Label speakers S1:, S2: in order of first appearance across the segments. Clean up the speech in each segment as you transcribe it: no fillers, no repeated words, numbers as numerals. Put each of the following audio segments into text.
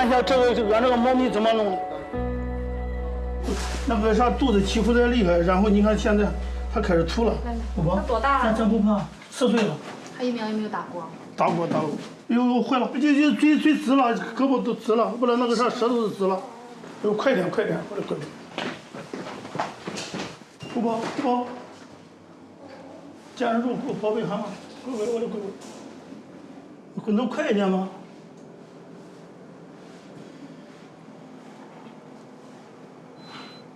S1: 看一下俺这个猫咪怎么弄的。那个啥，肚子起伏的厉害，然后你看现在它开始吐了。宝宝，
S2: 它多大了？
S1: 咱不怕，4岁了。
S2: 它疫苗有没有打过？
S1: 打过。哎呦，坏了，就嘴紫了，胳膊都紫了，不然那个啥舌头都紫了。快点，我的乖。宝，坚住，宝贝喊嘛，乖，我的乖，能快一点吗？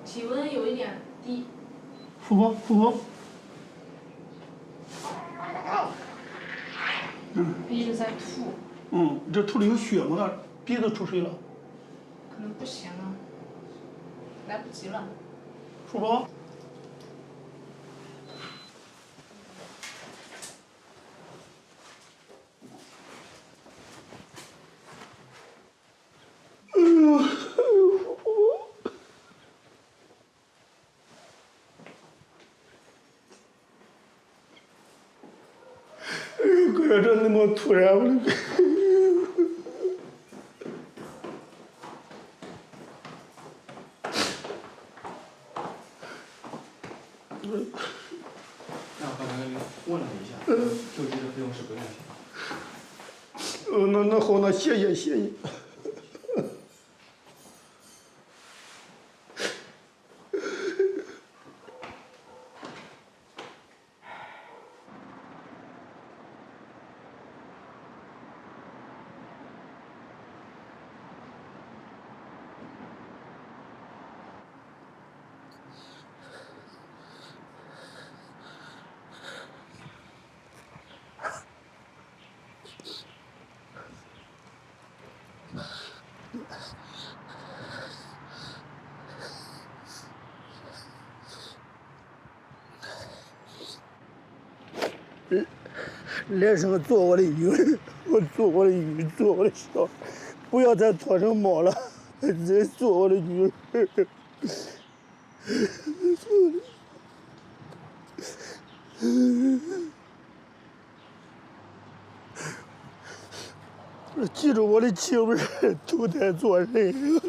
S2: 体温有一点低。
S1: 富婆。
S2: 一直在吐。
S1: 这吐里有血吗？鼻子出水了。
S2: 可能不行了，来不及了。
S1: 富婆。哥，这那么突然，我的。
S3: 那我刚才问了一下，救济的费用是不用钱。
S1: 那好，那谢谢。来生做我的鱼，我做我的鱼，做我的小，不要再拖成猫了，再做我的鱼。记住我的情味，投胎做人。